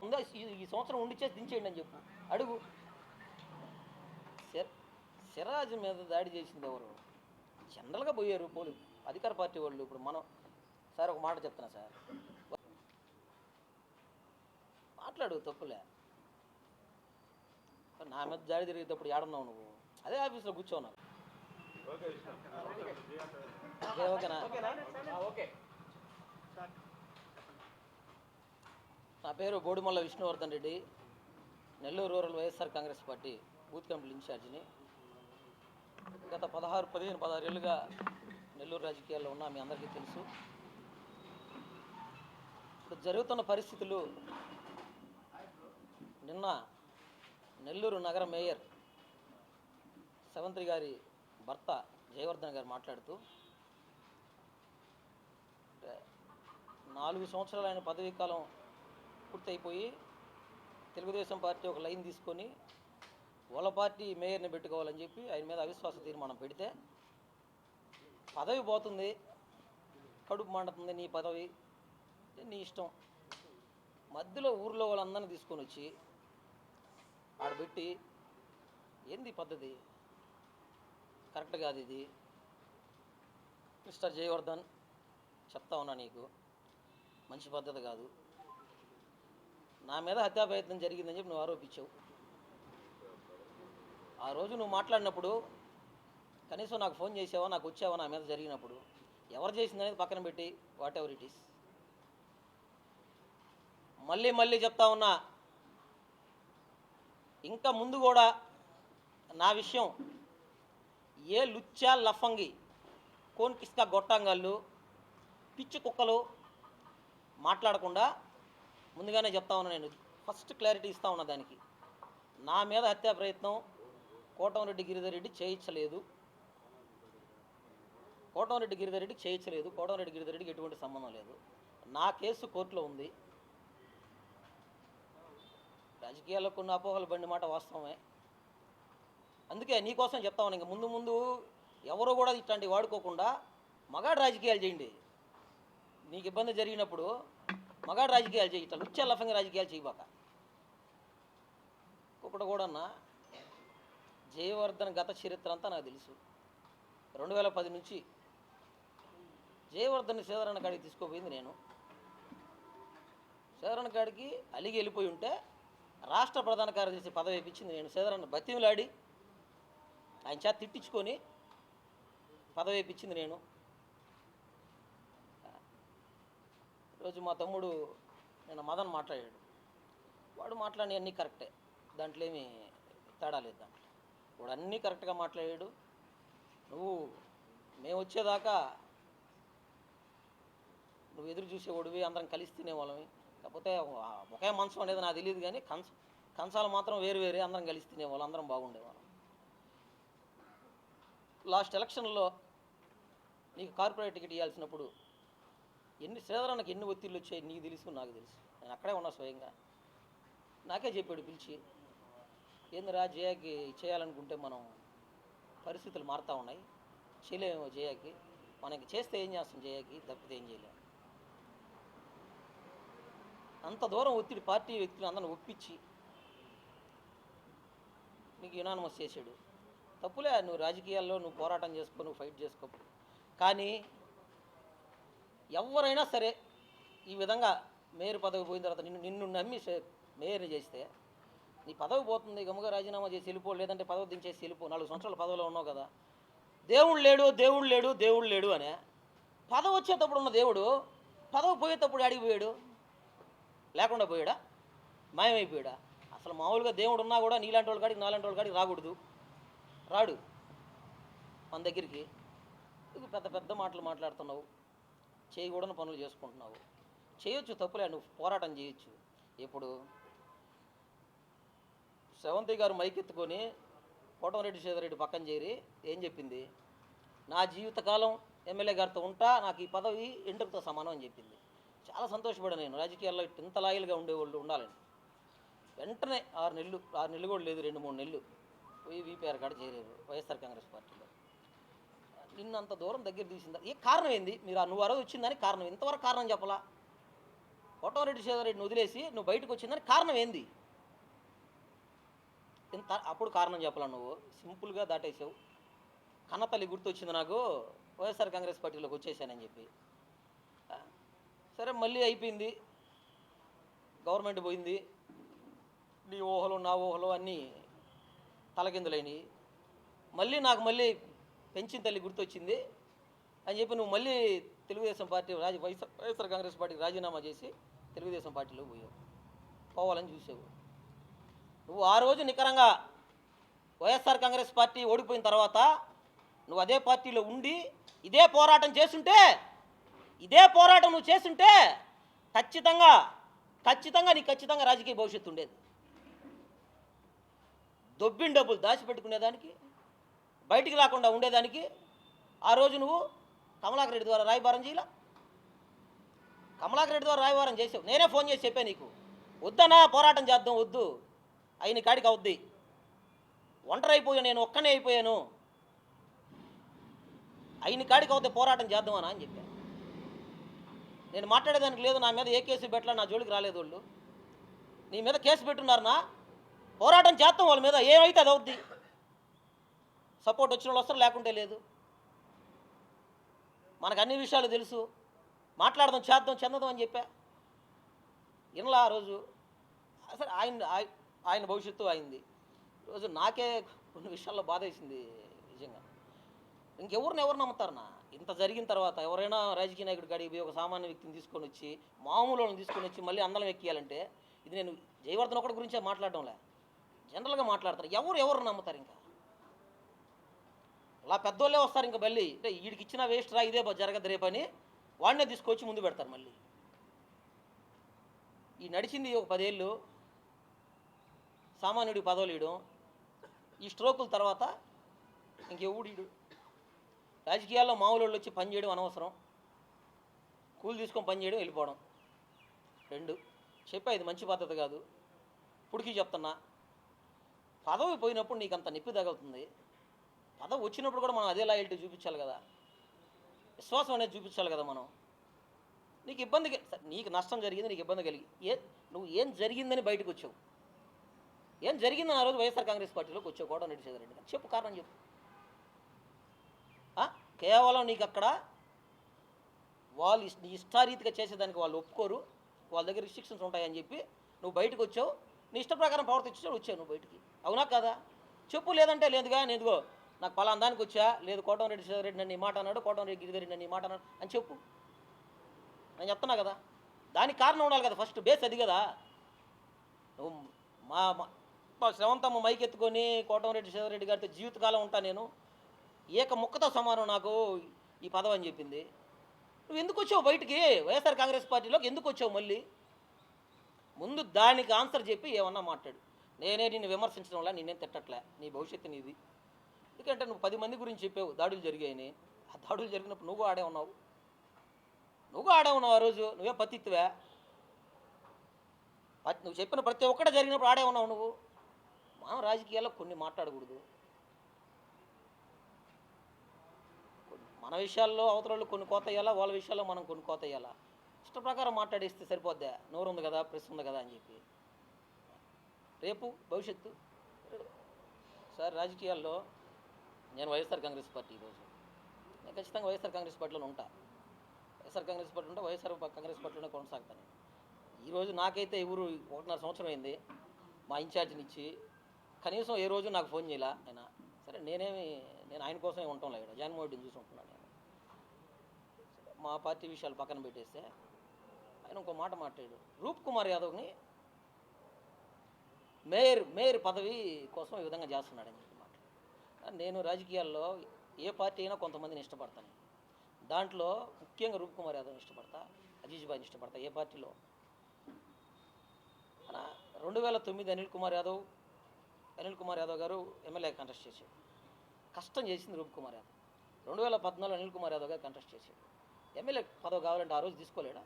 ఉందా ఈ సంవత్సరం ఉండిచ్చేసి దించేయండి అని చెప్పు, అడుగు. సిరాజ్ మీద దాడి చేసింది ఎవరు? జనరల్గా పోయారు అధికార పార్టీ వాళ్ళు. ఇప్పుడు మనం సార్ ఒక మాట చెప్తున్నా సార్, మాట్లాడు, తప్పులే. నా మీద దాడి జరిగేటప్పుడు ఏడున్నావు నువ్వు? అదే ఆఫీస్లో కూర్చోన్నావు. ఓకేనా? నా పేరు Bodimalla Vishnuvardhan Reddy, Nellore rural YSR Congress party booth committee ఇన్ఛార్జిని. గత 16 ఏళ్ళుగా నెల్లూరు రాజకీయాల్లో ఉన్నా, మీ అందరికీ తెలుసు. ఇప్పుడు జరుగుతున్న పరిస్థితులు, నిన్న నెల్లూరు నగర మేయర్ సెవంత్రి గారి భర్త జయవర్ధన్ గారు మాట్లాడుతూ, 4 సంవత్సరాలు ఆయన పదవీ కాలం పూర్తయిపోయి తెలుగుదేశం పార్టీ ఒక లైన్ తీసుకొని వాళ్ళ పార్టీ మేయర్ని పెట్టుకోవాలని చెప్పి ఆయన మీద అవిశ్వాస తీర్మానం పెడితే, పదవి పోతుంది, కడుపు మండుతుంది, నీ పదవి నీ ఇష్టం. మధ్యలో ఊర్లో వాళ్ళందరినీ తీసుకొని వచ్చి ఆడబెట్టి, ఏంది పద్ధతి? కరెక్ట్ కాదు ఇది. మిస్టర్ జయవర్ధన్, చెప్తా ఉన్నా నీకు, మంచి పద్ధతి కాదు. నా మీద హత్యా ప్రయత్నం జరిగిందని చెప్పి నువ్వు ఆరోపించావు. ఆ రోజు నువ్వు మాట్లాడినప్పుడు కనీసం నాకు ఫోన్ చేసావా, నాకు వచ్చావా? నా మీద జరిగినప్పుడు ఎవరు చేసిందనేది పక్కన పెట్టి, వాట్ ఎవర్ ఇట్ ఈస్. మళ్ళీ చెప్తా ఉన్నా, ఇంకా ముందు కూడా నా విషయం ఏ లుచ్చా లఫంగి కోన్ కిస్కా గొట్టంగాళ్ళు పిచ్చి కుక్కలు మాట్లాడకుండా ముందుగానే చెప్తా ఉన్నా. నేను ఫస్ట్ క్లారిటీ ఇస్తా ఉన్నా దానికి. నా మీద హత్యా ప్రయత్నం కోటంరెడ్డి గిరిధర్ రెడ్డి చేయించలేదు. కోటంరెడ్డి గిరిధర్ రెడ్డికి చేయించలేదు. కోటంరెడ్డి గిరిధర్ రెడ్డికి ఎటువంటి సంబంధం లేదు. నా కేసు కోర్టులో ఉంది. రాజకీయాల్లో కొన్ని అపోహలు బండి మాట వాస్తవమే. అందుకే నీకోసం చెప్తా ఉన్నా, ఇంక ముందు ఎవరు కూడా ఇట్లాంటివి వాడుకోకుండా మగాడు రాజకీయాలు చేయండి. నీకు ఇబ్బంది జరిగినప్పుడు మగాడు రాజకీయాలు చేయి, ఇట్లా లుచ్చ లఫంగా రాజకీయాలు చేయబాక. ఒకటి కూడా అన్న, జయవర్ధన్ గత చరిత్ర అంతా నాకు తెలుసు. 2010 నుంచి జయవర్ధన్ సేదరణ కాడికి తీసుకుపోయింది నేను. సేదరణ కాడికి అలిగి వెళ్ళిపోయి ఉంటే రాష్ట్ర ప్రధాన కార్యదర్శి పదవి ఇప్పించింది నేను. సేదరణ బతిమిలాడి ఆయన చేత తిట్టించుకొని పదవి ఇప్పించింది నేను. రోజు మా తమ్ముడు నేను మదన్ మాట్లాడాడు. వాడు మాట్లాడిన అన్నీ కరెక్టే, దాంట్లో ఏమీ తేడా లేదు. దాంట్లో వాడు అన్నీ కరెక్ట్గా మాట్లాడాడు. నువ్వు మేము వచ్చేదాకా నువ్వు ఎదురు చూసేవాడివి, అందరం కలిసి తినేవాళ్ళమి. కాకపోతే ఒకే మంచం అనేది నాకు తెలియదు, కానీ కంచాలు మాత్రం వేరు, అందరం కలిసి తినేవాళ్ళం, అందరం బాగుండేవాళ్ళం. లాస్ట్ ఎలక్షన్లో నీకు కార్పొరేట్ టికెట్ ఇవ్వాల్సినప్పుడు శ్రీధరన్నకి ఎన్ని ఒత్తిళ్ళు వచ్చాయి నీకు తెలుసు, నాకు తెలుసు. నేను అక్కడే ఉన్నా స్వయంగా. నాకే చెప్పాడు పిలిచి, ఏందిరా జయాకి చేయాలనుకుంటే మనం పరిస్థితులు మారుతూ ఉన్నాయి, చేయలేమో జయాకి, మనకి చేస్తే ఏం చేస్తాం, జయాకి తప్పితే ఏం చేయలేము. అంత దూరం ఒత్తిడి పార్టీ వ్యక్తులు అందరిని ఒప్పించి నీకు యునానిమస్ చేశాడు. తప్పులే, నువ్వు రాజకీయాల్లో నువ్వు పోరాటం చేసుకో, నువ్వు ఫైట్ చేసుకో. కానీ ఎవరైనా సరే ఈ విధంగా మేయర్ పదవి పోయిన తర్వాత నిన్ను నమ్మి మేయర్ని చేస్తే నీ పదవి పోతుంది, గమ్ముగా రాజీనామా చేసి వెళ్ళిపో, లేదంటే పదవి దించేసి వెళ్ళిపో. 4 సంవత్సరాల పదవిలో ఉన్నావు కదా. దేవుడు లేడు అనే పదవి వచ్చేటప్పుడు ఉన్న దేవుడు పదవి పోయేటప్పుడు అడిగి పోయాడు, లేకుండా పోయాడా, మాయమైపోయాడా? అసలు మామూలుగా దేవుడు ఉన్నా కూడా నీలాంటి వాళ్ళ కాడికి నాలాంటి వాళ్ళ కాడికి రాకూడదు, రాడు మన దగ్గరికి. ఇది పెద్ద మాటలు మాట్లాడుతున్నావు, చేయకూడని పనులు చేసుకుంటున్నావు. చేయొచ్చు, తప్పులే, నువ్వు పోరాటం చేయొచ్చు. ఇప్పుడు సెవంతి గారు మైకెత్తుకొని కోటమిరెడ్డి శ్రీధర్రెడ్డి పక్కన చేరి ఏం చెప్పింది? నా జీవితకాలం ఎమ్మెల్యే గారితో ఉంటా, నాకు ఈ పదవి ఎంట్రుకతో సమానం అని చెప్పింది. చాలా సంతోషపడా నేను. రాజకీయాల్లో ఇంత లాయల్గా ఉండేవాళ్ళు ఉండాలని. వెంటనే 6 నెలలు కూడా లేదు, 2-3 నెలలు పోయి వీపీఆర్ కాడ చేరారు వైఎస్ఆర్ కాంగ్రెస్ పార్టీలో. నిన్నంత దూరం దగ్గర తీసిందా? ఏ కారణం ఏంది? మీరు నువ్వు ఆ రోజు వచ్చిందని కారణం ఇంతవరకు కారణం చెప్పలా. కోటమిరెడ్డి శ్రీధర్రెడ్డిని వదిలేసి నువ్వు బయటకు వచ్చిందని కారణం ఏంది? ఇంత అప్పుడు కారణం చెప్పాల, నువ్వు సింపుల్గా దాటేసావు. కన్నతల్లి గుర్తొచ్చింది నాకు, వైఎస్ఆర్ కాంగ్రెస్ పార్టీలోకి వచ్చేసానని చెప్పి. సరే మళ్ళీ అయిపోయింది, గవర్నమెంట్ పోయింది, నీ ఊహలు నా ఊహలు అన్నీ తలకిందులైనవి. మళ్ళీ నాకు మళ్ళీ పెంచిన తల్లి గుర్తొచ్చింది అని చెప్పి నువ్వు మళ్ళీ తెలుగుదేశం పార్టీ వైఎస్ఆర్ కాంగ్రెస్ పార్టీకి రాజీనామా చేసి తెలుగుదేశం పార్టీలో పోవాలని చూసావు. నువ్వు ఆ రోజు నికరంగా వైఎస్ఆర్ కాంగ్రెస్ పార్టీ ఓడిపోయిన తర్వాత నువ్వు అదే పార్టీలో ఉండి ఇదే పోరాటం నువ్వు చేస్తుంటే ఖచ్చితంగా రాజకీయ భవిష్యత్తు ఉండేది. దొబ్బిన డబ్బులు దాచిపెట్టుకునేదానికి, బయటికి రాకుండా ఉండేదానికి ఆ రోజు నువ్వు కమలాకర్ రెడ్డి ద్వారా రాయబారం చేయాల. కమలాకర్ రెడ్డి ద్వారా రాయబారం చేసావు. నేనే ఫోన్ చేసి చెప్పాను నీకు, వద్దనా పోరాటం చేద్దాం, వద్దు, అయిన కాడికి అవుద్ది, ఒంటరి అయిపోయాను, నేను ఒక్కనే అయిపోయాను, అయిన కాడికి అవుద్ది, పోరాటం చేద్దామనా అని చెప్పాను. నేను మాట్లాడేదానికి లేదు, నా మీద ఏ కేసు పెట్టలా, నా జోలికి రాలేదు వాళ్ళు. నీ మీద కేసు పెట్టున్నారనా, పోరాటం చేస్తాం వాళ్ళ మీద, ఏమైతే అది అవుద్ది, సపోర్ట్ వచ్చిన వాళ్ళు వస్తారు, లేకుంటే లేదు. మనకు అన్ని విషయాలు తెలుసు, మాట్లాడదాం, చేద్దాం, చెందదాం అని చెప్పా. ఇన్లా ఆ రోజు అసలు ఆయన భవిష్యత్తు అయింది. ఈరోజు నాకే కొన్ని విషయాల్లో బాధ వేసింది నిజంగా. ఎవరు నమ్ముతారన్నా? ఇంత జరిగిన తర్వాత ఎవరైనా రాజకీయ నాయకుడి కాడికి పోయి ఒక సామాన్య వ్యక్తిని తీసుకొని వచ్చి, మామూలు వాళ్ళని తీసుకొని వచ్చి మళ్ళీ అందలం ఎక్కియాలంటే, ఇది నేను జయవర్ధన్ ఒకటి గురించే మాట్లాడడంలే, జనరల్గా మాట్లాడతారు. ఎవరు నమ్ముతారు? ఇంకా అలా పెద్దోళ్ళే వస్తారు. ఇంకా మళ్ళీ అంటే వీడికి ఇచ్చిన వేస్ట్ రా, ఇదే జరగదు రేపని వాడినే తీసుకొచ్చి ముందు పెడతారు. మళ్ళీ ఈ నడిచింది ఒక 10 ఏళ్ళు, సామాన్యుడి పదవులు ఇవ్వడం, ఈ స్ట్రోకుల తర్వాత ఇంకెవుడు రాజకీయాల్లో మామూలు వాళ్ళు వచ్చి పని చేయడం అనవసరం, కూలి తీసుకొని పని చేయడం, వెళ్ళిపోవడం. 2 చెప్పా, ఇది మంచి పద్ధతి కాదు. ఇప్పటికీ చెప్తున్నా, పదవి పోయినప్పుడు నీకు అంత నొప్పి తగులుతుంది, పదవి వచ్చినప్పుడు కూడా మనం అదే లాయల్టీ చూపించాలి కదా, విశ్వాసం అనేది చూపించాలి కదా మనం. నీకు ఇబ్బంది, నీకు నష్టం జరిగింది, నీకు ఇబ్బంది కలిగి నువ్వు ఏం జరిగిందని బయటకు వచ్చావు, ఏం జరిగిందని ఆ రోజు వైఎస్ఆర్ కాంగ్రెస్ పార్టీలోకి వచ్చావు కోటమిరెడ్డి శ్రీధర్రెడ్డి గారు, చెప్పు, కారణం చెప్పు. కేవలం నీకు అక్కడ వాళ్ళు ఇష్టారీతిగా చేసేదానికి వాళ్ళు ఒప్పుకోరు, వాళ్ళ దగ్గర రిస్ట్రిక్షన్స్ ఉంటాయని చెప్పి నువ్వు బయటకు వచ్చావు, నీ ఇష్ట ప్రకారం ప్రవర్తించావు, వచ్చావు నువ్వు బయటికి. అవునా కదా? చెప్పు. లేదంటే లేదుగా, నేనుగో నాకు పలానా దానికి వచ్చా, లేదు కోటమిరెడ్డి శ్రీధర్రెడ్డి నన్ను ఈ మాట అన్నాడు, కోటమిరెడ్డి గిరిధర్రెడ్డి నన్ను ఈ మాట అన్నాడు అని చెప్పు. నేను చెప్తున్నా కదా, దానికి కారణం ఉండాలి కదా, ఫస్ట్ బేస్ అది కదా. నువ్వు మా శ్రవంతమ్మ మైక్ ఎత్తుకొని కోటమిరెడ్డి శ్రీధర్రెడ్డి గారితో జీవితకాలం ఉంటా నేను, ఏక ముక్కతో సమానం నాకు ఈ పదవి అని చెప్పింది. నువ్వు ఎందుకు వచ్చావు బయటికి? వైఎస్ఆర్ కాంగ్రెస్ పార్టీలోకి ఎందుకు వచ్చావు? మళ్ళీ ముందు దానికి ఆన్సర్ చెప్పి ఏమన్నా మాట్లాడు. నేనే నిన్ను విమర్శించడం వల్ల నిన్నేం తిట్టట్లే, నీ భవిష్యత్తు నీది. ఎందుకంటే నువ్వు 10 మంది గురించి చెప్పావు దాడులు జరిగాయని. ఆ దాడులు జరిగినప్పుడు నువ్వు ఆడే ఉన్నావు ఆ రోజు. నువ్వే పత్తిత్తువే, నువ్వు చెప్పిన ప్రతి ఒక్కటే జరిగినప్పుడు ఆడే ఉన్నావు నువ్వు. మనం రాజకీయాల్లో కొన్ని మాట్లాడకూడదు, మన విషయాల్లో అవతల కొన్ని కోత వేయాలా, వాళ్ళ విషయాల్లో మనం కొన్ని కోత వేయాలా. ఇష్ట ప్రకారం మాట్లాడేస్తే సరిపోద్దా? నోరు ఉంది కదా, ప్రెస్ ఉంది కదా అని చెప్పి. రేపు భవిష్యత్తు సార్, రాజకీయాల్లో నేను వైఎస్ఆర్ కాంగ్రెస్ పార్టీ, ఈరోజు నేను ఖచ్చితంగా వైఎస్ఆర్ కాంగ్రెస్ పార్టీలో ఉంటా. వైఎస్ఆర్ కాంగ్రెస్ పార్టీలోనే కొనసాగుతాను. ఈరోజు నాకైతే ఎవరు 1.5 సంవత్సరం అయింది మా ఇన్ఛార్జిని ఇచ్చి, కనీసం ఏ రోజు నాకు ఫోన్ చేయాల ఆయన. సరే నేను ఆయన కోసమే ఉంటాం ఇక్కడ, జగన్మోహన్ రెడ్డిని చూసి ఉంటున్నాను నేను. మా పార్టీ విషయాలు పక్కన పెట్టేస్తే ఆయన ఇంకో మాట మాట్లాడాడు, రూప్ కుమార్ యాదవ్ని మేయర్ పదవి కోసం ఈ విధంగా చేస్తున్నాడని చెప్పి మాట్లాడు. నేను రాజకీయాల్లో ఏ పార్టీ అయినా కొంతమందిని ఇష్టపడతాను. దాంట్లో ముఖ్యంగా రూప్ కుమార్ యాదవ్ని ఇష్టపడతా, అజీజ్ భాయ్ని ఇష్టపడతా. ఏ పార్టీలో 2009 అనిల్ కుమార్ యాదవ్ గారు ఎమ్మెల్యే కంటెస్ట్ చేశాడు. కష్టం చేసింది రూప్ కుమార్ యాదవ్. 2014 అనిల్ కుమార్ యాదవ్ గారు కంటెస్ట్ చేశాడు. ఎమ్మెల్యే పదవి కావాలంటే ఆ రోజు తీసుకోలేడా?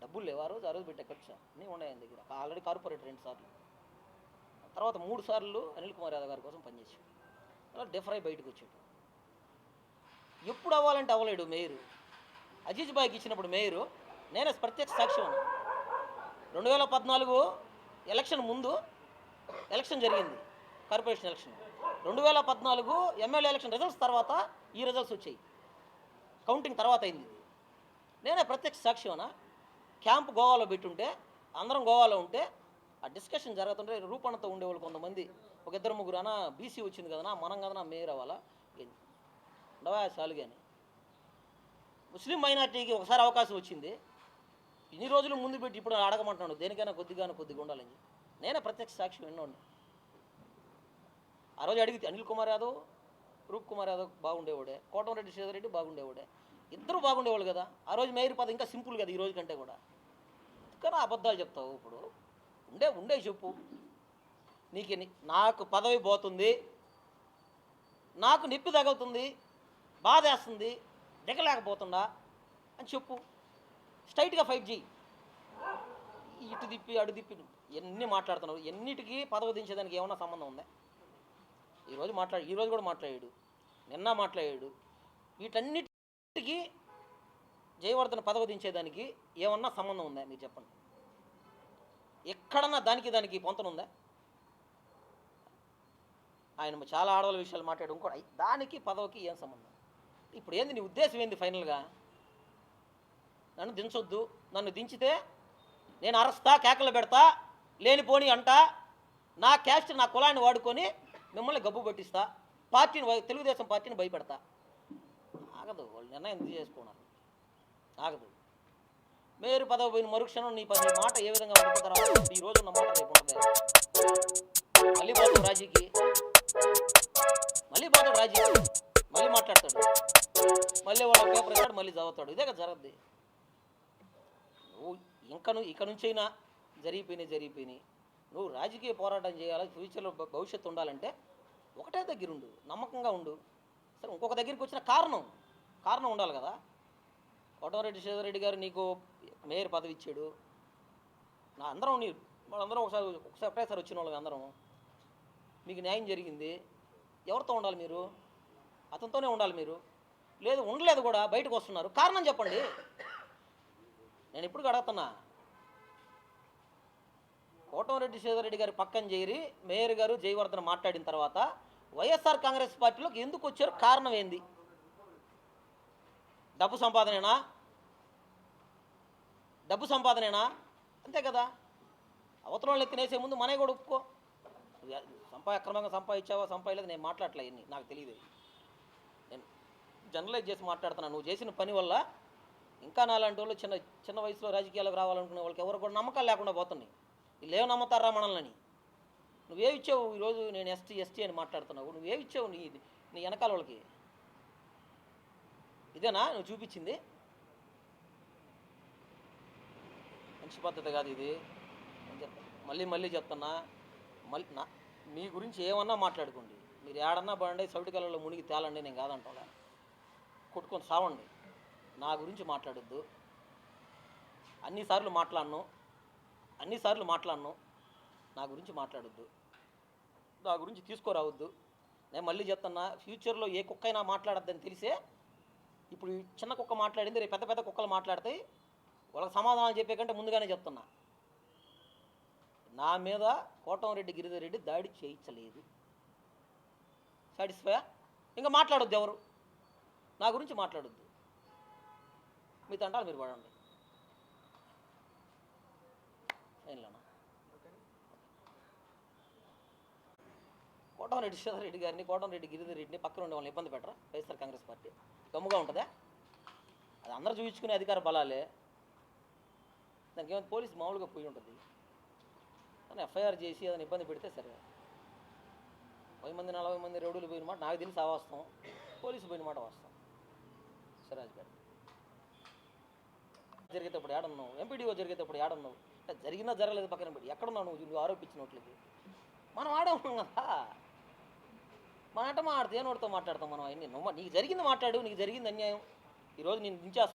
డబ్బులు లేవు ఆ రోజు పెట్టే ఖర్చు అన్నీ ఉన్నాయి ఆయన దగ్గర. ఆల్రెడీ కార్పొరేట్ 2 సార్లు, తర్వాత 3 సార్లు అనిల్ కుమార్ యాదవ్ గారి కోసం పనిచేశాడు. అలా డెఫరై బయటకు వచ్చాడు. ఎప్పుడు అవ్వాలంటే అవ్వలేడు మేయరు. అజీజ్ భాయ్కి ఇచ్చినప్పుడు మేయరు నేనే ప్రత్యక్ష సాక్ష్యం. 2014 ఎలక్షన్ ముందు ఎలక్షన్ జరిగింది, corporation election. 2014 MLA election results తర్వాత ఈ రిజల్ట్స్ వచ్చాయి, కౌంటింగ్ తర్వాత అయింది. నేనే ప్రత్యక్ష సాక్షినా. క్యాంప్ గోవాలో పెట్టుంటే, అందరం గోవాలో ఉంటే ఆ డిస్కషన్ జరుగుతుంటే రూపణతో ఉండేవాళ్ళు కొంతమంది, ఒక ఇద్దరు ముగ్గురు అన్న బీసీ వచ్చింది కదనా, మనం కదనా మేయర్ అవ్వాలా ఉండవా చాలు. కానీ ముస్లిం మైనార్టీకి ఒకసారి అవకాశం వచ్చింది, ఇన్ని రోజులు ముందు పెట్టి ఇప్పుడు అడగమంటున్నాడు దేనికైనా కొద్దిగా ఉండాలని. నేనే ప్రత్యక్ష సాక్షి విన్నాను. ఆ రోజు అడిగితే అనిల్ కుమార్ యాదవ్, రూప్ కుమార్ యాదవ్ బాగుండేవాడే, కోటమిరెడ్డి శ్రీధర్ రెడ్డి బాగుండేవాడే, ఇద్దరు బాగుండేవాళ్ళు కదా. ఆ రోజు మేయర్ పదవి ఇంకా సింపుల్ కదా ఈ రోజు కంటే కూడా. కానీ అబద్ధాలు చెప్తావు ఇప్పుడు. ఉండే చెప్పు. నీకు నాకు పదవి పోతుంది, నాకు నొప్పి తగులుతుంది, బాధేస్తుంది, దిగలేకపోతుందా అని చెప్పు. స్ట్రైట్గా ఫైట్ చేయి. ఇటు తిప్పి అడు తిప్పి ఎన్ని మాట్లాడుతున్నావు. ఎన్నిటికీ పదవి దించేదానికి ఏమన్నా సంబంధం ఉందా? ఈరోజు కూడా మాట్లాడాడు, నిన్న మాట్లాడాడు. వీటన్నిటికీ జయవర్ధన పదవి దించేదానికి ఏమన్నా సంబంధం ఉందా మీరు చెప్పండి. ఎక్కడన్నా దానికి పొంతనుందా? ఆయన చాలా ఆడవాళ్ళ విషయాలు మాట్లాడు, ఇంకోటి దానికి పదవికి ఏం సంబంధం? ఇప్పుడు ఏంది నీ ఉద్దేశం ఏంది ఫైనల్గా? నన్ను దించొద్దు, నన్ను దించితే నేను అరస్తా, కేకలు పెడతా, లేనిపోని అంట, నా క్యాస్ట్ నా కులాన్ని వాడుకొని మిమ్మల్ని గబ్బు పట్టిస్తా, పార్టీని తెలుగుదేశం పార్టీని భయపెడతా. ఆగదు, వాళ్ళు నిర్ణయం చేసుకున్నారు, ఆగదు. మేయర్ పదవి పోయిన మరుక్షణం నీ మాట ఏ విధంగా ఉంటుంది తర్వాత ఈ రోజు ఉన్న మాట రేపు ఉంటుంది. మళ్ళీ పోతాడు రాజీకి, మళ్ళీ మాట్లాడతాడు, మళ్ళీ వాళ్ళ పేపర్ ఇస్తాడు, మళ్ళీ చదువుతాడు. ఇదే కదా జరగద్ది. నువ్వు ఇక నుంచైనా జరిగిపోయినాయి. నువ్వు రాజకీయ పోరాటం చేయాలి, ఫ్యూచర్లో భవిష్యత్తు ఉండాలంటే ఒకటే దగ్గర ఉండు, నమ్మకంగా ఉండు. సరే, ఇంకొక దగ్గరికి వచ్చిన కారణం ఉండాలి కదా. కోటమిరెడ్డి శ్రీధర్ రెడ్డి గారు నీకు మేయర్ పదవి ఇచ్చాడు, వాళ్ళందరం ఒకసారి వచ్చిన వాళ్ళకి అందరం మీకు న్యాయం జరిగింది. ఎవరితో ఉండాలి మీరు? అతనితోనే ఉండాలి మీరు. లేదు, ఉండలేదు కూడా, బయటకు వస్తున్నారు, కారణం చెప్పండి. నేను ఇప్పుడు అడుగుతున్నా, కోటమిరెడ్డి శ్రీధర్ రెడ్డి గారి పక్కన చేరి మేయర్ గారు జయవర్ధన మాట్లాడిన తర్వాత వైఎస్ఆర్ కాంగ్రెస్ పార్టీలోకి ఎందుకు వచ్చారు? కారణం ఏంది? డబ్బు సంపాదనేనా? అంతే కదా. అవతల తినేసే ముందు మనమే కూడా ఒప్పుకో. అక్రమంగా సంపాదించలేదు, నేను మాట్లాడలే, ఇన్ని నాకు తెలియదు. నేను జనరలైజ్ చేసి మాట్లాడుతున్నాను. నువ్వు చేసిన పని వల్ల ఇంకా నాలాంటి వాళ్ళు చిన్న వయసులో రాజకీయాలకు రావాలనుకునే వాళ్ళకి ఎవరు కూడా నమ్మకాలు లేకుండా పోతున్నాయి. వీళ్ళు ఏమో నమ్ముతారా మనల్ని? నువ్వేమిచ్చావు ఈరోజు? నేను ఎస్టీ అని మాట్లాడుతున్నావు. నువ్వేమిచ్చావు నీ వెనకాల వాళ్ళకి? ఇదేనా నువ్వు చూపించింది? మంచి పద్ధతి కాదు ఇది. మళ్ళీ చెప్తున్నా, మీ గురించి ఏమన్నా మాట్లాడుకోండి. మీరు ఏడన్నా బాగుండే సౌటికలలో మునిగి తేలండి, నేను కాదంటా. కొట్టుకొని సావండి, నా గురించి మాట్లాడొద్దు. అన్నిసార్లు మాట్లాడను, నా గురించి మాట్లాడొద్దు, నా గురించి తీసుకురావద్దు. నేను మళ్ళీ చెప్తున్నా, ఫ్యూచర్లో ఏ కుక్కైనా మాట్లాడద్దని తెలిసే ఇప్పుడు చిన్న కుక్క మాట్లాడింది, రేపు పెద్ద కుక్కలు మాట్లాడతాయి. వాళ్ళకి సమాధానాలు చెప్పే కంటే ముందుగానే చెప్తున్నా, నా మీద కోటమిరెడ్డి గిరిధర్ రెడ్డి దాడి చేయించలేదు. సాటిస్ఫై? ఇంకా మాట్లాడొద్దు, ఎవరు నా గురించి మాట్లాడొద్దు. మీ తంటాలు మీరు పడండి. ఏంలేనా? కోటమిరెడ్డి శ్రీధర్ రెడ్డి గారిని, కోటమిరెడ్డి గిరిధర్ రెడ్డిని పక్కన ఉండే వాళ్ళని ఇబ్బంది పెట్టరా వైఎస్ఆర్ కాంగ్రెస్ పార్టీ? గమ్ముగా ఉంటుందా? అది అందరూ చూపించుకునే అధికార బలాలే. దానికి ఏమైనా పోలీసు మామూలుగా పోయి ఉంటుంది, కానీ ఎఫ్ఐఆర్ చేసి అదని ఇబ్బంది పెడితే సరే. 10 మంది 40 మంది రౌడీలు పోయిన మాట నాకు తెలిసి అవాస్తవం, పోలీసు పోయిన మాట వాస్తవం. సిరాజ్ గారు జరిగేటప్పుడు ఏడన్నావు, ఎంపీడీఓ జరిగేటప్పుడు ఏడన్నావు, జరిగినా జరగలేదు పక్కన పెట్టి ఎక్కడున్నావు నువ్వు ఆరోపించినట్లకి? మనం ఆడవున్నాం కదా, మన ఆడితే ఏనోడితో మాట్లాడతాం మనం. అవన్నీ నీకు జరిగింది మాట్లాడు, నీకు జరిగింది అన్యాయం. ఈరోజు నేను దించేస్తాను.